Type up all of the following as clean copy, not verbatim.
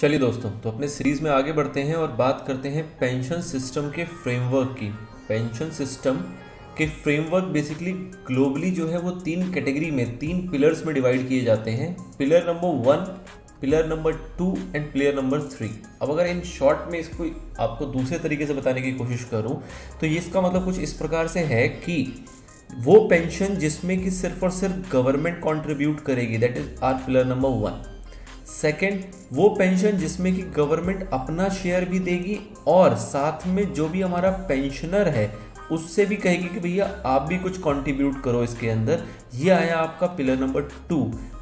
चलिए दोस्तों, तो अपने सीरीज में आगे बढ़ते हैं और बात करते हैं पेंशन सिस्टम के फ्रेमवर्क की। पेंशन सिस्टम के फ्रेमवर्क बेसिकली ग्लोबली जो है वो तीन कैटेगरी में, तीन पिलर्स में डिवाइड किए जाते हैं। Pillar number 1, pillar number 2 and pillar number 3। अब अगर इन शॉर्ट में इसको आपको दूसरे तरीके से बताने की कोशिश करूं तो ये इसका मतलब कुछ इस प्रकार से है कि वो पेंशन जिसमें कि सिर्फ और सिर्फ गवर्नमेंट कंट्रीब्यूट करेगी, that is our pillar number 1। Second, वो पेंशन जिसमें कि गवर्नमेंट अपना शेयर भी देगी और साथ में जो भी हमारा पेंशनर है उससे भी कहेगी कि भैया आप भी कुछ कंट्रीब्यूट करो इसके अंदर। ये आया आपका पिलर नंबर 2।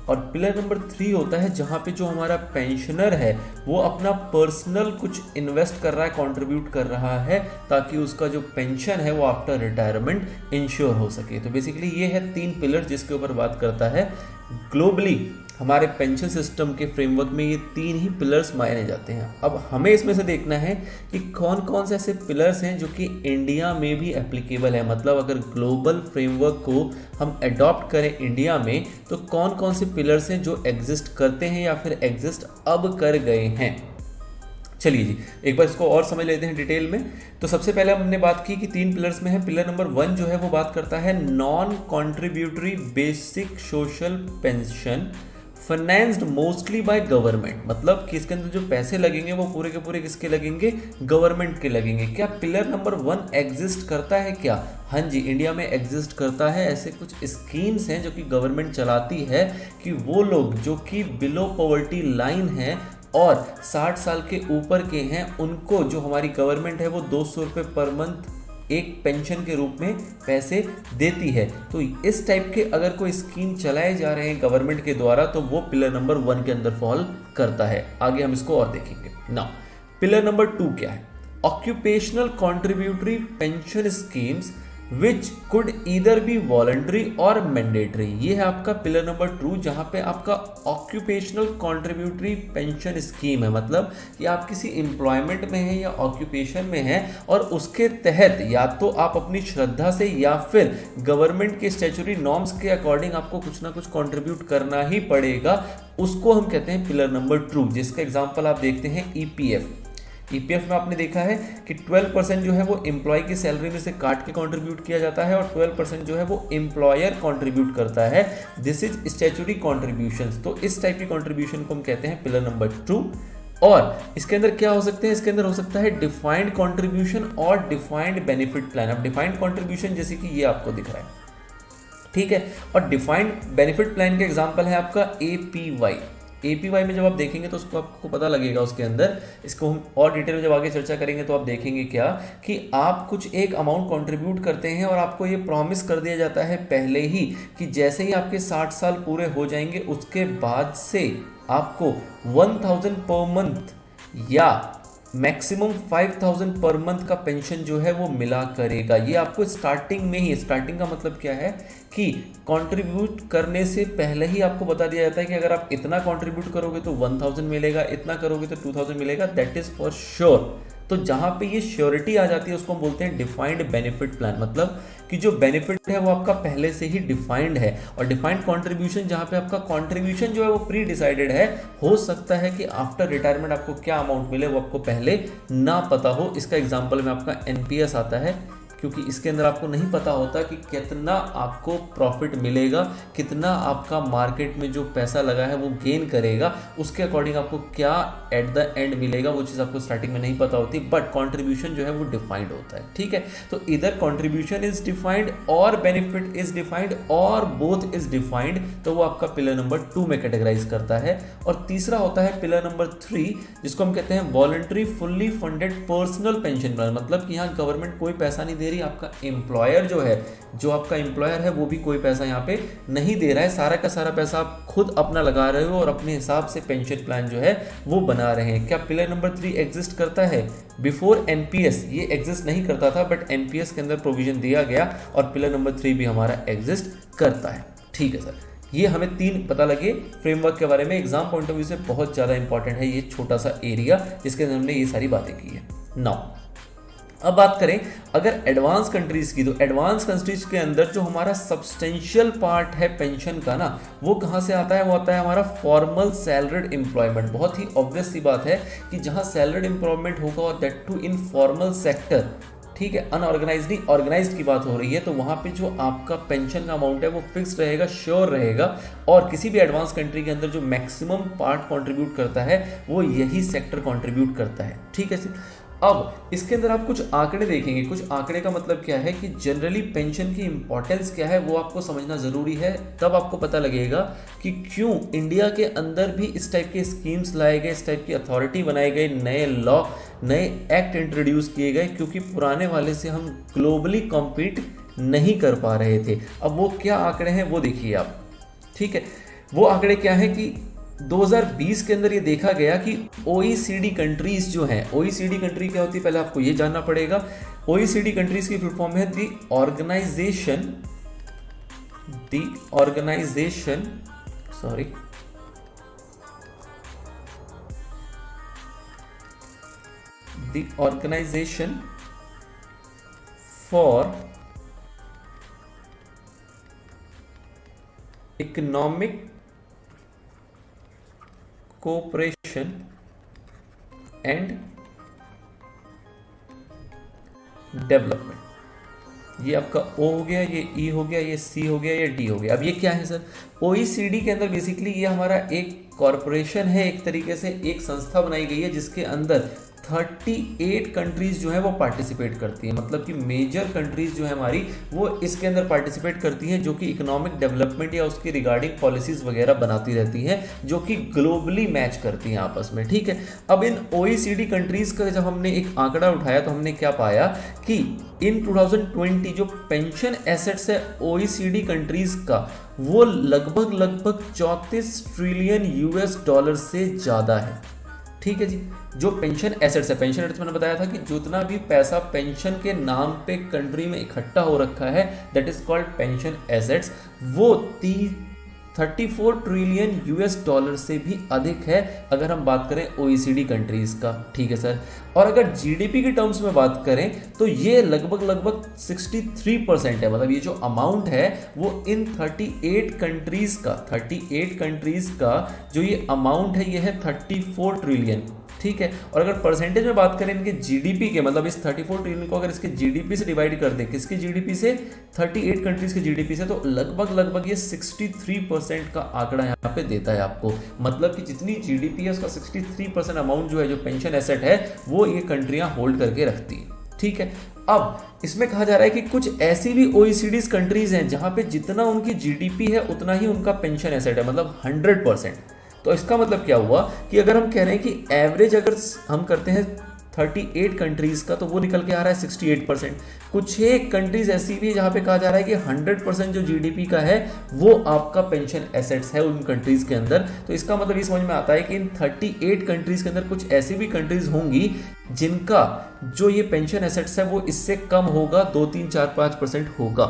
और पिलर नंबर 3 होता है जहाँ पे जो हमारा पेंशनर है वो अपना पर्सनल कुछ इन्वेस्ट कर रहा है, कंट्रीब्यूट कर रहा है, ताकि उसका जो पेंशन है वो आफ्टर रिटायरमेंट इंश्योर हो सके। तो बेसिकली ये है तीन पिलर जिसके ऊपर बात करता है ग्लोबली। हमारे पेंशन सिस्टम के फ्रेमवर्क में ये तीन ही पिलर्स माने जाते हैं। अब हमें इसमें से देखना है कि कौन कौन से ऐसे पिलर्स हैं जो कि इंडिया में भी एप्लीकेबल है। मतलब अगर ग्लोबल फ्रेमवर्क को हम अडॉप्ट करें इंडिया में तो कौन कौन से पिलर्स हैं जो एग्जिस्ट करते हैं या फिर एग्जिस्ट अब कर गए हैं। चलिए जी, एक बार इसको और समझ लेते हैं डिटेल में। तो सबसे पहले हमने बात की कि तीन पिलर्स में है। पिलर नंबर 1 जो है वो बात करता है non contributory basic social pension financed mostly by government. मतलब कि इसके अंदर जो पैसे लगेंगे वो पूरे के पूरे किसके लगेंगे? गवर्नमेंट के लगेंगे। क्या पिलर नंबर 1 एग्जिस्ट करता है क्या? हाँ जी, इंडिया में एग्जिस्ट करता है। ऐसे कुछ स्कीम्स हैं जो कि गवर्नमेंट चलाती है कि वो लोग जो कि बिलो पॉवर्टी लाइन है और 60 साल के ऊपर के हैं उनको जो हमारी गवर्नमेंट है वो 200 रुपये पर मंथ एक पेंशन के रूप में पैसे देती है। तो इस टाइप के अगर कोई स्कीम चलाए जा रहे हैं गवर्नमेंट के द्वारा तो वो पिलर नंबर 1 के अंदर फॉल करता है। आगे हम इसको और देखेंगे। नाउ पिलर नंबर 2 क्या है? Occupational contributory pension schemes which could either be voluntary और मैंडेटरी। ये है आपका पिलर नंबर 2 जहां पे आपका ऑक्यूपेशनल कॉन्ट्रीब्यूटरी पेंशन स्कीम है। मतलब कि आप किसी एम्प्लॉयमेंट में हैं या ऑक्यूपेशन में हैं और उसके तहत या तो आप अपनी श्रद्धा से या फिर गवर्नमेंट के स्टैट्यूटरी नॉर्म्स के अकॉर्डिंग आपको कुछ ना कुछ कंट्रीब्यूट करना ही पड़ेगा। उसको हम कहते हैं पिलर नंबर 2, जिसका एग्जाम्पल आप देखते हैं ईपीएफ। ईपीएफ में आपने देखा है कि 12% जो है वो एम्प्लॉय की सैलरी में से काट के कंट्रीब्यूट किया जाता है और 12% जो है वो एम्प्लॉयर कंट्रीब्यूट करता है। This is statutory contributions. तो इस टाइप की कंट्रीब्यूशन को हम कहते हैं पिलर नंबर 2। और इसके अंदर क्या हो सकते हैं? इसके अंदर हो सकता है डिफाइंड कंट्रीब्यूशन और डिफाइंड बेनिफिट प्लान। अब डिफाइंड कंट्रीब्यूशन जैसे कि ये आपको दिख रहा है, ठीक है, और डिफाइंड बेनिफिट प्लान का एग्जांपल है आपका एपीवाई। एपीवाई में जब आप देखेंगे तो उसको आपको पता लगेगा उसके अंदर। इसको हम और डिटेल में जब आगे चर्चा करेंगे तो आप देखेंगे क्या कि आप कुछ एक अमाउंट कंट्रीब्यूट करते हैं और आपको ये प्रॉमिस कर दिया जाता है पहले ही कि जैसे ही आपके 60 साल पूरे हो जाएंगे उसके बाद से आपको 1000 पर मंथ या मैक्सिमम 5000 पर मंथ का पेंशन जो है वो मिला करेगा। ये आपको स्टार्टिंग में ही, स्टार्टिंग का मतलब क्या है कि कंट्रीब्यूट करने से पहले ही आपको बता दिया जाता है कि अगर आप इतना कंट्रीब्यूट करोगे तो 1000 मिलेगा, इतना करोगे तो 2000 मिलेगा। That is for sure. तो जहां पे ये श्योरिटी आ जाती है उसको हम बोलते हैं डिफाइंड बेनिफिट प्लान। मतलब कि जो बेनिफिट है वो आपका पहले से ही डिफाइंड है। और डिफाइंड कंट्रीब्यूशन जहां पे आपका कंट्रीब्यूशन जो है वो प्री डिसाइडेड है। हो सकता है कि आफ्टर रिटायरमेंट आपको क्या अमाउंट मिले वो आपको पहले ना पता हो। इसका एग्जांपल में आपका एनपीएस आता है, क्योंकि इसके अंदर आपको नहीं पता होता कि कितना आपको प्रॉफिट मिलेगा, कितना आपका मार्केट में जो पैसा लगा है वो गेन करेगा, उसके अकॉर्डिंग आपको क्या एट द एंड मिलेगा वो चीज़ आपको स्टार्टिंग में नहीं पता होती। बट कंट्रीब्यूशन जो है वो डिफाइंड होता है, ठीक है। तो इधर कंट्रीब्यूशन इज डिफाइंड और बेनिफिट इज डिफाइंड और बोथ इज डिफाइंड, तो वो आपका पिलर नंबर 2 में कैटेगराइज करता है। और तीसरा होता है पिलर नंबर 3, जिसको हम कहते हैं voluntary fully funded personal pension plan. मतलब कि यहाँ गवर्नमेंट कोई पैसा नहीं दे, आपका एम्प्लॉयर जो है, जो आपका एम्प्लॉयर है वो भी कोई पैसा यहाँ पे नहीं दे रहा है। सारा का सारा पैसा आप खुद अपना लगा रहे हो और अपने हिसाब से पेंशन प्लान जो है वो बना रहे हैं। क्या पिलर नंबर 3 एग्जिस्ट करता है? बिफोर एनपीएस ये एग्जिस्ट नहीं करता था, बट एनपीएस के अंदर प्रोविजन दिया गया और पिलर नंबर 3 भी हमारा एग्जिस्ट करता है, ठीक है सर। ये हमें 3 पता लगे फ्रेमवर्क के बारे में। एग्जाम पॉइंट ऑफ व्यू से बहुत ज़्यादा इंपॉर्टेंट है ये छोटा सा एरिया जिसके अंदर हमने ये सारी बातें की है। नाउ अब बात करें अगर एडवांस कंट्रीज की, तो एडवांस कंट्रीज के अंदर जो हमारा सब्सटेंशियल पार्ट है पेंशन का ना, वो कहाँ से आता है? वो आता है हमारा फॉर्मल सैलरीड एम्प्लॉयमेंट। बहुत ही ऑब्वियस सी बात है कि जहाँ सैलरीड एम्प्लॉयमेंट होगा और that too informal sector, ठीक है, अनऑर्गेनाइज्ड नहीं ऑर्गेनाइज्ड की बात हो रही है, तो वहाँ पे जो आपका पेंशन का अमाउंट है वो फिक्स रहेगा, श्योर रहेगा। और किसी भी एडवांस कंट्री के अंदर जो मैक्सिमम पार्ट कंट्रीब्यूट करता है वो यही सेक्टर कंट्रीब्यूट करता है, ठीक है। अब इसके अंदर आप कुछ आंकड़े देखेंगे। कुछ आंकड़े का मतलब क्या है कि जनरली पेंशन की इंपॉर्टेंस क्या है वो आपको समझना ज़रूरी है, तब आपको पता लगेगा कि क्यों इंडिया के अंदर भी इस टाइप के स्कीम्स लाए गए, इस टाइप की अथॉरिटी बनाए गए, नए लॉ, नए एक्ट इंट्रोड्यूस किए गए, क्योंकि पुराने वाले से हम ग्लोबली कॉम्पीट नहीं कर पा रहे थे। अब वो क्या आंकड़े हैं वो देखिए आप, ठीक है। वो आंकड़े क्या है कि 2020 के अंदर ये देखा गया कि OECD कंट्रीज जो हैं, OECD कंट्री क्या होती है पहले आपको ये जानना पड़ेगा। OECD कंट्रीज की फुल फॉर्म है the organisation for economic cooperation and development. ये आपका O हो गया, ये E हो गया, ये C हो गया, ये D हो गया। अब ये क्या है सर? OECD के अंदर बेसिकली ये हमारा एक कॉरपोरेशन है, एक तरीके से एक संस्था बनाई गई है जिसके अंदर 38 कंट्रीज जो है वो पार्टिसिपेट करती है। मतलब कि मेजर कंट्रीज जो है हमारी वो इसके अंदर पार्टिसिपेट करती हैं, जो कि इकोनॉमिक डेवलपमेंट या उसकी रिगार्डिंग पॉलिसीज वगैरह बनाती रहती हैं, जो कि ग्लोबली मैच करती हैं आपस में, ठीक है। अब इन OECD कंट्रीज का जब हमने एक आंकड़ा उठाया तो हमने क्या पाया कि इन 2020 जो पेंशन एसेट्स है OECD कंट्रीज का वो लगभग 34 ट्रिलियन US डॉलर से ज़्यादा है, ठीक है जी। जो पेंशन एसेट्स है, पेंशन एसेट्स मैंने बताया था कि जितना भी पैसा पेंशन के नाम पे कंट्री में इकट्ठा हो रखा है that is called pension assets, वो 34 ट्रिलियन US डॉलर से भी अधिक है अगर हम बात करें OECD कंट्रीज का, ठीक है सर। और अगर जीडीपी की टर्म्स में बात करें तो ये लगभग 63% है। मतलब ये जो अमाउंट है वो इन 38 कंट्रीज का जो ये अमाउंट है ये है 34 ट्रिलियन, ठीक है। और अगर परसेंटेज में बात करें इनके जीडीपी के, मतलब इस 34 ट्रिलियन को अगर इसके जीडीपी से डिवाइड कर दें, किसकी जीडीपी से? 38 कंट्रीज के जीडीपी से, तो लगभग ये 63% का आंकड़ा यहाँ पे देता है आपको। मतलब कि जितनी जीडीपी है उसका 63% अमाउंट जो है, जो पेंशन एसेट है, वो ये कंट्रियां होल्ड करके रखती है, ठीक है। अब इसमें कहा जा रहा है कि कुछ ऐसी भी OECD कंट्रीज हैं जहां पे जितना उनकी जीडीपी है उतना ही उनका पेंशन एसेट है, मतलब 100%। तो इसका मतलब क्या हुआ कि अगर हम कह रहे हैं कि एवरेज अगर हम करते हैं 38 कंट्रीज का तो वो निकल के आ रहा है 68%। कुछ एक कंट्रीज ऐसी भी है जहाँ पे कहा जा रहा है कि 100% जो जीडीपी का है वो आपका पेंशन एसेट्स है उन कंट्रीज के अंदर। तो इसका मतलब ये समझ में आता है कि इन 38 कंट्रीज के अंदर कुछ ऐसी भी कंट्रीज होंगी जिनका जो ये पेंशन एसेट्स है वो इससे कम होगा, 2, 3, 4, 5% होगा।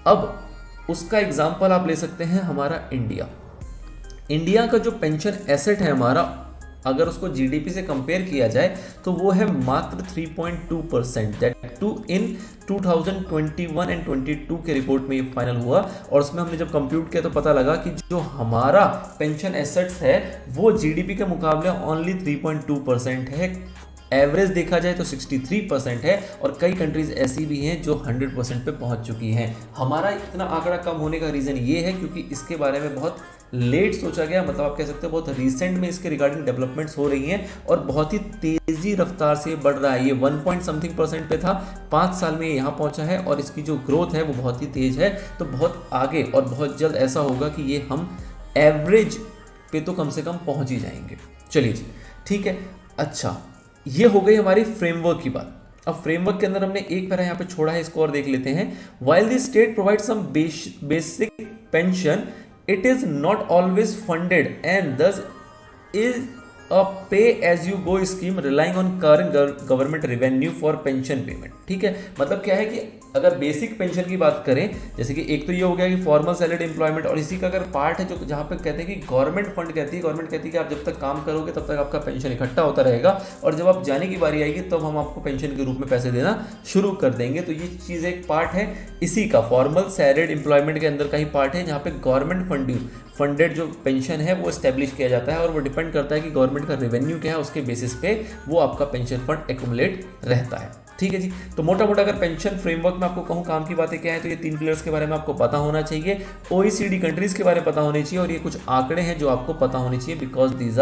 अब उसका एग्जाम्पल आप ले सकते हैं हमारा इंडिया का जो पेंशन एसेट है हमारा, अगर उसको जीडीपी से कंपेयर किया जाए तो वो है मात्र 3.2%। दैट टू इन 2021 एंड 22 के रिपोर्ट में ये फाइनल हुआ। और उसमें हमने जब कंप्यूट किया तो पता लगा कि जो हमारा पेंशन एसेट्स है वो जीडीपी के मुकाबले ओनली 3.2% है। एवरेज देखा जाए तो 63% है और कई कंट्रीज ऐसी भी हैं जो 100% पे पहुंच चुकी हैं। हमारा इतना आंकड़ा कम होने का रीज़न ये है क्योंकि इसके बारे में बहुत लेट सोचा गया, मतलब आप कह सकते हैं बहुत रिसेंट में इसके रिगार्डिंग डेवलपमेंट्स हो रही हैं और बहुत ही तेज़ी रफ्तार से बढ़ रहा है। ये 1 पे था, 5 साल में यहाँ पहुँचा है और इसकी जो ग्रोथ है वो बहुत ही तेज़ है। तो बहुत आगे और बहुत जल्द ऐसा होगा कि ये हम एवरेज पे तो कम से कम पहुँच ही जाएंगे। चलिए जी, ठीक है। अच्छा, ये हो गई हमारी फ्रेमवर्क की बात। अब फ्रेमवर्क के अंदर हमने एक पैरा यहाँ पे छोड़ा है, इसको और देख लेते हैं। While the state provide some basic pension, it is not always funded and thus is a pay as you go scheme relying on current government revenue for pension payment. ठीक है, मतलब क्या है कि अगर बेसिक पेंशन की बात करें, जैसे कि एक तो ये हो गया कि फॉर्मल सैलरीड एम्प्लॉयमेंट, और इसी का अगर पार्ट है जो जहाँ पे कहते हैं कि गवर्नमेंट फंड कहती है, गवर्नमेंट कहती है कि आप जब तक काम करोगे तब तक आपका पेंशन इकट्ठा होता रहेगा, और जब आप जाने की बारी आएगी तब हम आपको पेंशन के रूप में पैसे देना शुरू कर देंगे। तो ये चीज़ एक पार्ट है इसी का, फॉर्मल सैलरीड एम्प्लॉयमेंट के अंदर का ही पार्ट है, जहाँ पे गवर्नमेंट फंडेड जो पेंशन है वो एस्टेब्लिश किया जाता है, और वो डिपेंड करता है कि गवर्नमेंट का रेवेन्यू क्या है, उसके बेसिस पे वो आपका पेंशन फंड एक्यूमुलेट रहता है। ठीक है जी। तो मोटा मोटा अगर पेंशन फ्रेमवर्क में आपको कहूँ काम की बातें क्या है, तो ये 3 पिलर्स के बारे में आपको पता होना चाहिए, OECD कंट्रीज के बारे में पता होने चाहिए, और ये कुछ आंकड़े हैं जो आपको पता होने चाहिए, बिकॉज दीज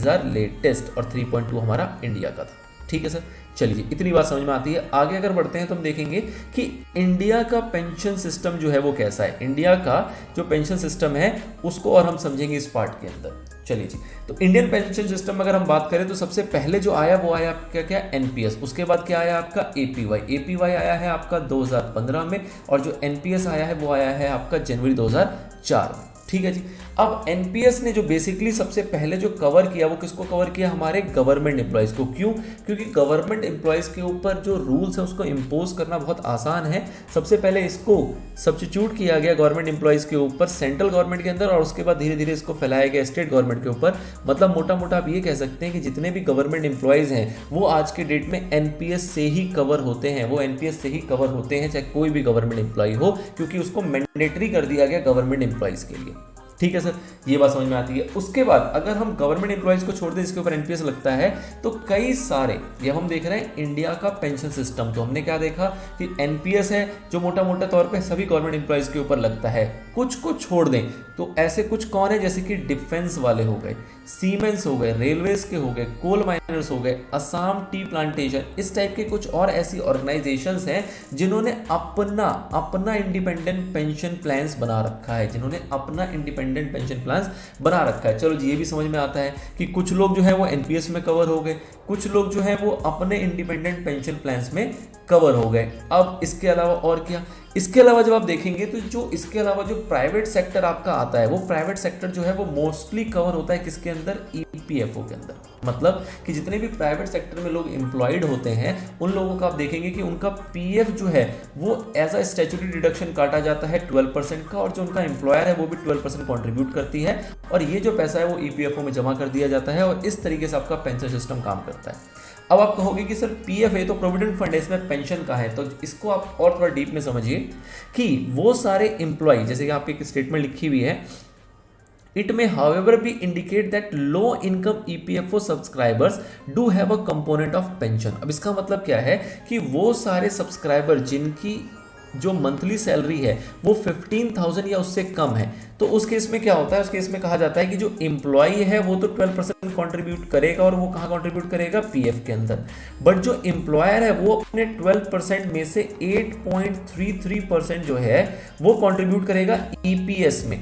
आर लेटेस्ट, और 3.2 हमारा इंडिया का था। ठीक है सर, चलिए इतनी बात समझ में आती है। आगे अगर बढ़ते हैं तो हम देखेंगे कि इंडिया का पेंशन सिस्टम जो है वो कैसा है। इंडिया का जो पेंशन सिस्टम है उसको और हम समझेंगे इस पार्ट के अंदर। चलिए जी, तो इंडियन पेंशन सिस्टम में अगर हम बात करें तो सबसे पहले जो आया वो आया आपका क्या, एनपीएस। उसके बाद क्या आया आपका एपीवाई आया है आपका 2015 में, और जो एनपीएस आया है वो आया है आपका जनवरी 2004 में। ठीक है जी। अब एनपीएस ने जो बेसिकली सबसे पहले जो कवर किया वो किसको कवर किया, हमारे गवर्नमेंट एम्प्लॉयज़ को। क्यों? क्योंकि गवर्नमेंट एम्प्लॉयज़ के ऊपर जो रूल्स है उसको इम्पोज करना बहुत आसान है। सबसे पहले इसको सब्स्टिट्यूट किया गया गवर्नमेंट एम्प्लॉयज़ के ऊपर सेंट्रल गवर्नमेंट के अंदर, और उसके बाद धीरे धीरे इसको फैलाया गया स्टेट गवर्नमेंट के ऊपर। मतलब मोटा मोटा आप ये कह सकते हैं कि जितने भी गवर्नमेंट एम्प्लॉयज़ हैं वो आज के डेट में एनपीएस से ही कवर होते हैं, वो एनपीएस से ही कवर होते हैं, चाहे कोई भी गवर्नमेंट एम्प्लॉय हो, क्योंकि उसको मैंडेटरी कर दिया गया गवर्नमेंट एम्प्लॉयज़ के लिए। ठीक है सर, ये बात समझ में आती है। उसके बाद अगर हम गवर्नमेंट एम्प्लॉयज़ को छोड़ दें जिसके ऊपर एनपीएस लगता है, तो कई सारे, ये हम देख रहे हैं इंडिया का पेंशन सिस्टम, तो हमने क्या देखा कि एनपीएस है जो मोटा मोटा तौर पे सभी गवर्नमेंट एम्प्लॉयज़ के ऊपर लगता है। कुछ को छोड़ दें तो ऐसे कुछ कौन है, जैसे कि डिफेंस वाले हो गए, सीमेंस हो गए, रेलवेज के हो गए, कोल माइनर्स हो गए, असम टी प्लांटेशन, इस टाइप के कुछ और ऐसी ऑर्गेनाइजेशंस हैं जिन्होंने अपना इंडिपेंडेंट पेंशन प्लान्स बना रखा है, बना रखा है। चलो जी, ये भी समझ में आता है कि कुछ लोग जो है वो एनपीएस में कवर हो गए, कुछ लोग जो है वो अपने इंडिपेंडेंट पेंशन प्लान्स में कवर हो गए। अब इसके अलावा और क्या, इसके अलावा जब आप देखेंगे तो जो इसके अलावा जो प्राइवेट सेक्टर आपका आता है, वो प्राइवेट सेक्टर जो है वो मोस्टली कवर होता है किसके अंदर, ईपीएफओ के अंदर। मतलब कि जितने भी प्राइवेट सेक्टर में लोग एम्प्लॉयड होते हैं उन लोगों का आप देखेंगे कि उनका पीएफ जो है वो एज अ स्टैट्यूटरी डिडक्शन काटा जाता है 12% का, और जो उनका एम्प्लॉयर है वो भी 12% कॉन्ट्रीब्यूट करती है, और ये जो पैसा है वो ईपीएफओ में जमा कर दिया जाता है, और इस तरीके से आपका पेंशन सिस्टम काम करता है। अब आप कहोगे कि सर पीएफ है तो प्रोविडेंट फंड है, इसमें पेंशन का है, तो इसको आप और थोड़ा डीप में समझिए कि वो सारे एम्प्लॉय, जैसे कि आपकी एक स्टेटमेंट लिखी हुई है, It may however be indicate that low income EPFO subscribers do have a component of pension। अब इसका मतलब क्या है कि वो सारे सब्सक्राइबर जिनकी जो मंथली सैलरी है वो 15,000 या उससे कम है, तो उस केस में क्या होता है, उस केस में कहा जाता है कि जो एम्प्लॉई है वो तो 12% कॉन्ट्रीब्यूट करेगा, और वो कहाँ कॉन्ट्रीब्यूट करेगा, पीएफ के अंदर। बट जो एम्प्लॉयर है वो अपने 12% में से 8.33% जो है वो कॉन्ट्रीब्यूट करेगा ईपीएस में,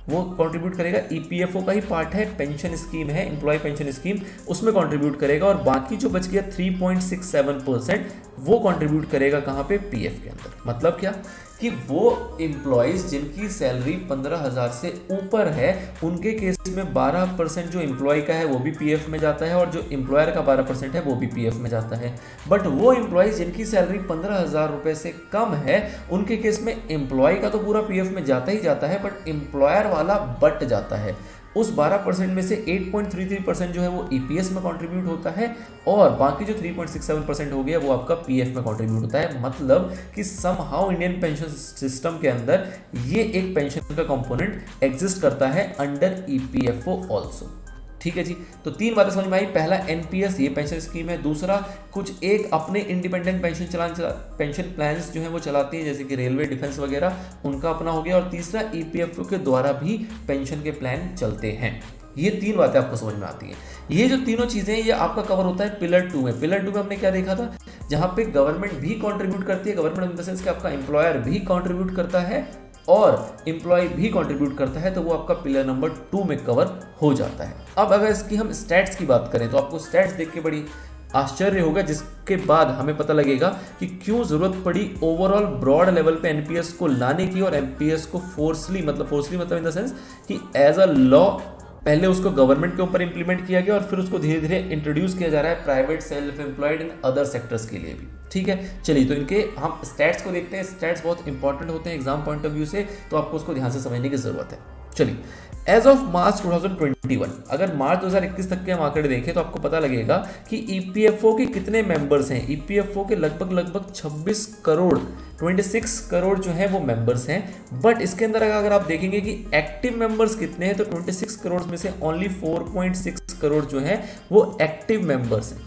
वो कंट्रीब्यूट करेगा, ईपीएफओ का ही पार्ट है, पेंशन स्कीम है, एम्प्लॉय पेंशन स्कीम, उसमें कंट्रीब्यूट करेगा, और बाकी जो बच गया 3.67% वो कंट्रीब्यूट करेगा कहाँ पे, पीएफ के अंदर। मतलब क्या कि वो एम्प्लॉयज़ जिनकी सैलरी 15,000 से ऊपर है उनके केस में 12% जो एम्प्लॉय का है वो भी पीएफ में जाता है, और जो एम्प्लॉयर का 12% है वो भी पीएफ में जाता है। बट वो एम्प्लॉयज़ जिनकी सैलरी 15,000 रुपये से कम है उनके केस में एम्प्लॉय का तो पूरा पीएफ में जाता ही जाता है, बट एम्प्लॉयर वाला बट जाता है। उस 12% में से 8.33% जो है वो ईपीएस में कंट्रीब्यूट होता है, और बाकी जो 3.67% हो गया वो आपका पीएफ में कंट्रीब्यूट होता है। मतलब कि समहाउ इंडियन पेंशन सिस्टम के अंदर ये एक पेंशन का कंपोनेंट एग्जिस्ट करता है अंडर ईपीएफओ ऑल्सो। ठीक है जी, तो 3 बातें समझ में आई। पहला एनपीएस, ये पेंशन स्कीम है। दूसरा, कुछ एक अपने इंडिपेंडेंट पेंशन प्लान्स जो है वो चलाती है, जैसे कि रेलवे, डिफेंस वगैरह, उनका अपना हो गया। और तीसरा, ईपीएफओ के द्वारा भी पेंशन के प्लान चलते हैं। ये 3 बातें आपको समझ में आती हैं। ये जो तीनों चीज़ें ये आपका कवर होता है पिलर 2 में। पिलर 2 में हमने क्या देखा था, जहाँ पे गवर्नमेंट भी कॉन्ट्रीब्यूट करती है, गवर्नमेंट इन द सेंस कि आपका एम्प्लॉयर भी कॉन्ट्रीब्यूट करता है और एम्प्लॉय भी कंट्रीब्यूट करता है, तो वो आपका पिलर नंबर 2 में कवर हो जाता है। अब अगर इसकी हम स्टैट्स की बात करें तो आपको स्टैट्स देख के बड़ी आश्चर्य होगा, जिसके बाद हमें पता लगेगा कि क्यों जरूरत पड़ी ओवरऑल ब्रॉड लेवल पे एनपीएस को लाने की, और एनपीएस को फोर्सली मतलब इन द सेंस कि एज अ लॉ पहले उसको गवर्नमेंट के ऊपर इंप्लीमेंट किया गया और फिर उसको धीरे धीरे इंट्रोड्यूस किया जा रहा है private self employed in other sectors के लिए भी। ठीक है, चलिए तो इनके हम स्टैट्स को देखते हैं। स्टैट्स बहुत इंपॉर्टेंट होते हैं एग्जाम पॉइंट ऑफ व्यू से, तो आपको उसको ध्यान से समझने की जरूरत है। चलिए, एज ऑफ मार्च 2021, अगर मार्च 2021 तक के हम आंकड़े देखें तो आपको पता लगेगा कि ईपीएफओ के कितने मेंबर्स हैं। ईपीएफओ के लगभग 26 करोड़ 26 करोड़ जो है वो मेंबर्स हैं। बट इसके अंदर अगर आप देखेंगे कि एक्टिव मेंबर्स कितने हैं, तो 26 करोड़ में से ओनली 4.6 करोड़ जो है वो एक्टिव मेंबर्स हैं।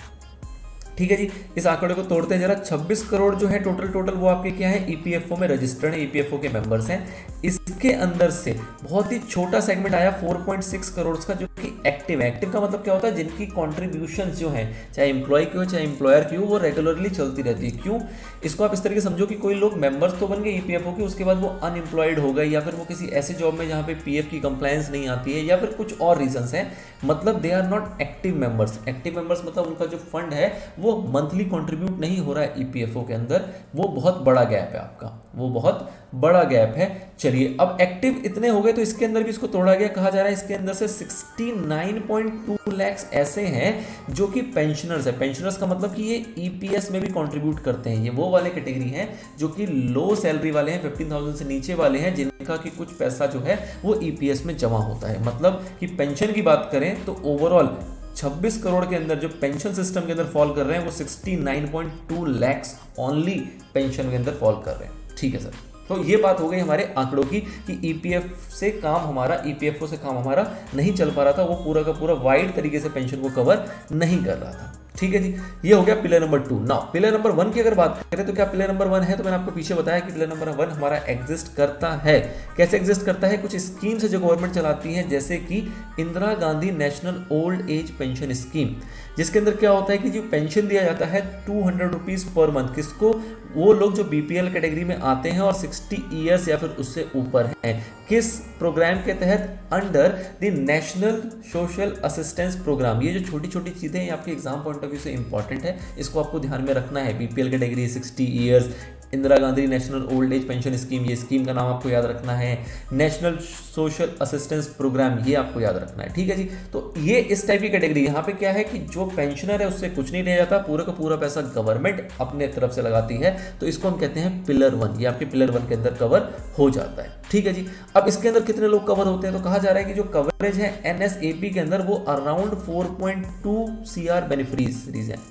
ठीक है जी, इस आंकड़े को तोड़ते हैं जरा। 26 करोड़ जो है टोटल वो आपके क्या है, ईपीएफओ में रजिस्टर्ड है, ईपीएफओ के मेंबर्स हैं। इसके अंदर से बहुत ही छोटा सेगमेंट आया 4.6 करोड़ का जो कि एक्टिव है। एक्टिव का मतलब क्या होता है, जिनकी कॉन्ट्रीब्यूशन जो है चाहे एम्प्लॉय की हो चाहे एम्प्लॉयर की हो वो रेगुलरली चलती रहती है। क्यों, इसको आप इस तरीके समझो कि कोई लोग मेंबर्स तो बन गए ईपीएफओ के, उसके बाद वो अनएम्प्लॉयड हो गए या फिर वो किसी ऐसे जॉब में जहाँ पे पीएफ की कंप्लायंस नहीं आती है या फिर कुछ और रीजंस हैं, मतलब they are not active members. Active members मतलब उनका जो फंड है वो मंथली कंट्रीब्यूट नहीं हो रहा है ईपीएफओ के अंदर। वो बहुत बड़ा गैप है आपका, वो बहुत बड़ा गैप है। चलिए, अब एक्टिव इतने हो गए तो इसके अंदर भी इसको तोड़ा गया। कहा जा रहा है इसके अंदर से 69.2 लाख ऐसे हैं जो कि पेंशनर्स है। पेंशनर्स का मतलब कि ये ईपीएस में भी कंट्रीब्यूट करते हैं। ये वो वाले कैटेगरी हैं जो कि लो सैलरी वाले हैं, 15,000 से नीचे वाले हैं, जिनका कि कुछ पैसा जो है वो ईपीएस में जमा होता है। मतलब कि पेंशन की बात करें तो ओवरऑल 26 करोड़ के अंदर जो पेंशन सिस्टम के अंदर फॉल कर रहे हैं वो 69.2 लाख ओनली पेंशन के अंदर फॉल कर रहे हैं। ठीक है सर, तो ये बात हो गई हमारे आंकड़ों की कि ईपीएफओ से काम हमारा नहीं चल पा रहा था, वो पूरा का पूरा वाइड तरीके से पेंशन को कवर नहीं कर रहा था। ठीक है जी, ये हो गया pillar number 2। Now pillar number 1 की अगर बात करें तो क्या पिलर नंबर 1 है, तो मैंने आपको पीछे बताया कि पिलर नंबर 1 हमारा एग्जिस्ट करता है। कैसे एग्जिस्ट करता है, कुछ स्कीम्स है जो गवर्नमेंट चलाती है, जैसे कि Indira Gandhi National Old Age Pension scheme, जिसके अंदर क्या होता है कि जो पेंशन दिया जाता है 200 रुपीज पर मंथ। किसको, वो लोग जो बीपीएल कैटेगरी में आते हैं और 60 ईयर्स या फिर उससे ऊपर हैं। किस प्रोग्राम के तहत, under the National Social Assistance Programme. ये जो छोटी छोटी चीजें हैं आपके एग्जाम पॉइंट ऑफ व्यू से इंपॉर्टेंट है, इसको आपको ध्यान में रखना है। BPL category 60 years, Indira Gandhi National Old Age Pension Scheme, ये स्कीम का नाम आपको याद रखना है। नेशनल सोशल असिस्टेंस प्रोग्राम, ये आपको याद रखना है। ठीक है जी, तो ये इस टाइप की कैटेगरी। यहाँ पे क्या है कि जो पेंशनर है उससे कुछ नहीं लिया जाता, पूरा का पूरा पैसा गवर्नमेंट अपने तरफ से लगाती है, तो इसको हम कहते हैं पिलर 1। ये आपके पिलर 1 के अंदर कवर हो जाता है। ठीक है जी, अब इसके अंदर कितने लोग कवर होते हैं, तो कहा जा रहा है कि जो कवरेज है एनएसएपी के अंदर वो अराउंड 4.2 CR बेनिफिशरीज हैं।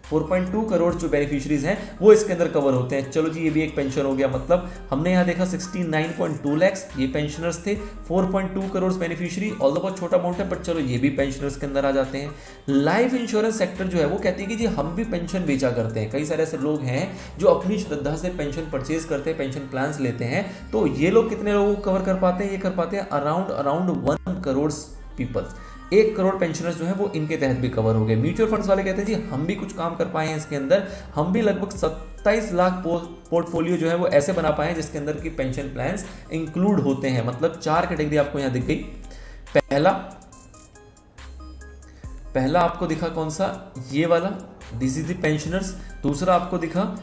4.2 करोड़ जो बेनिफिशरीज हैं वो इसके अंदर कवर होते हैं। चलो जी, ये भी एक पेंशन हो गया। मतलब हमने यहाँ देखा 69.2 लाख ये पेंशनर्स थे, 4.2 करोड़ बेनिफिशरी, ऑल्दो बहुत छोटा अमाउंट है, बट चलो ये भी पेंशनर्स के अंदर आ जाते हैं। लाइफ इंश्योरेंस सेक्टर जो है वो कहती है कि जी हम भी पेंशन बेचा करते हैं। कई सारे ऐसे लोग हैं जो अपनी श्रद्धा से पेंशन परचेज करते हैं, पेंशन प्लान्स लेते हैं। तो ये लोग कितने लोगों को कवर कर पाते हैं, ये कर पाते हैं around 1 crore peoples. 1 crore pensioners जो है वो इनके तहत भी कवर हो गए। म्यूचुअल फंड्स वाले कहते हैं जी हम भी कुछ काम कर पाए हैं इसके अंदर, हम भी लगभग 27 लाख पोर्टफोलियो जो है वो ऐसे बना पाए हैं जिसके अंदर की पेंशन प्लान्स इंक्लूड होते हैं। मतलब 4 कैटेगरी आपको यहाँ दिख गई। पहला आपको दिखा कौन सा, ये वाला, दिस इज द पेंशनर्स। दूसरा आपको दिखा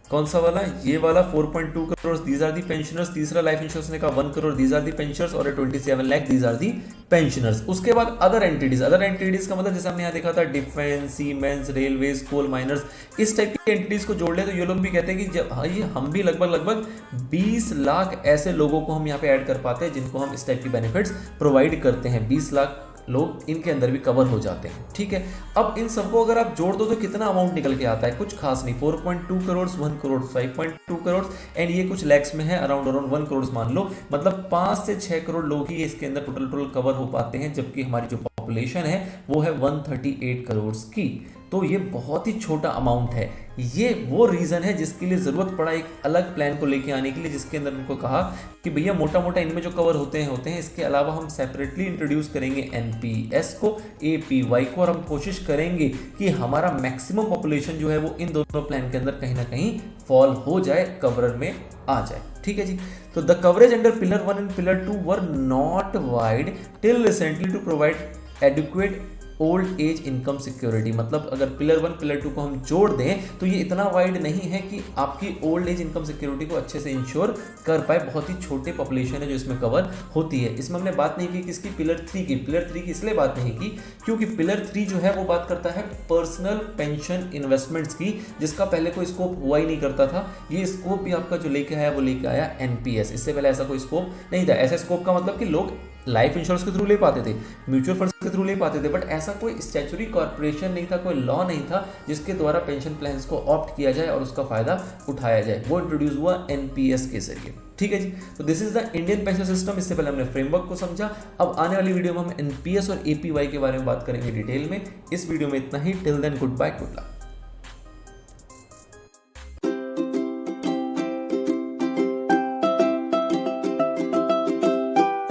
कौन सा वाला, ये वाला 4.2 crore, these are the pensioners. तीसरा लाइफ इंश्योरेंस ने कहा 1 crore, these are the pensioners. और 27 lakh, these are the pensioners. उसके बाद अदर एंटिटीज का मतलब जैसे हमने यहाँ देखा था defence, seamen, railways, coal miners, इस टाइप की एंटिटीज को जोड़ ले तो ये लोग भी कहते हैं कि हाँ ये हम भी लगभग 20 लाख ऐसे लोगों को हम यहाँ पे ऐड कर पाते हैं जिनको हम इस टाइप की बेनिफिट्स प्रोवाइड करते हैं। 20 लाख लोग इनके अंदर भी कवर हो जाते हैं। ठीक है, अब इन सबको अगर आप जोड़ दो तो कितना अमाउंट निकल के आता है, कुछ खास नहीं। 4.2 करोड़, 1 करोड़, 5.2 करोड़ एंड ये कुछ लैक्स में है, अराउंड 1 करोड़ मान लो। मतलब 5 से 6 करोड़ लोग ही इसके अंदर टोटल कवर हो पाते हैं, जबकि हमारी जो पॉपुलेशन है वो है 138 करोड़ की। तो ये बहुत ही छोटा अमाउंट है। ये वो रीजन है जिसके लिए जरूरत पड़ा एक अलग प्लान को लेके आने के लिए, जिसके अंदर उनको कहा कि भैया मोटा मोटा इनमें जो कवर होते हैं, इसके अलावा हम सेपरेटली इंट्रोड्यूस करेंगे एनपीएस को, एपीवाई को, और हम कोशिश करेंगे कि हमारा मैक्सिमम पॉपुलेशन जो है वो इन दोनों प्लान के अंदर कहीं ना कहीं फॉल हो जाए, कवर में आ जाए। ठीक है जी, तो the coverage under pillar 1 and pillar 2 were not wide till recently to provide adequate old age income security, मतलब अगर पिलर 1 पिलर 2 को हम जोड़ दें तो ये इतना वाइड नहीं है कि आपकी ओल्ड एज इनकम सिक्योरिटी को अच्छे से इंश्योर कर पाए। बहुत ही छोटे पॉपुलेशन है जो इसमें कवर होती है। इसमें हमने बात नहीं की किसकी, पिलर 3 की। पिलर 3 की इसलिए बात नहीं की क्योंकि पिलर 3 जो है वो बात करता है पर्सनल पेंशन इन्वेस्टमेंट्स की, जिसका पहले कोई स्कोप हुआ ही नहीं करता था। ये स्कोप भी आपका जो लेके आया वो लेके आया एनपीएस। इससे पहले ऐसा कोई स्कोप नहीं था। ऐसा स्कोप का मतलब कि लोग लाइफ इंश्योरेंस के थ्रू ले पाते थे, म्यूचुअल फंड्स के थ्रू ले पाते थे, बट ऐसा कोई स्टैच्यूटरी कॉर्पोरेशन नहीं था, कोई लॉ नहीं था जिसके द्वारा पेंशन प्लान्स को ऑप्ट किया जाए और उसका फायदा उठाया जाए। वो इंट्रोड्यूस हुआ एनपीएस के जरिए। ठीक है जी, तो this is the Indian pension system. इससे पहले हमने फ्रेमवर्क को समझा। अब आने वाली वीडियो में हम एनपीएस और एपीवाई के बारे में बात करेंगे डिटेल में। इस वीडियो में इतना ही। Till then goodbye, good luck.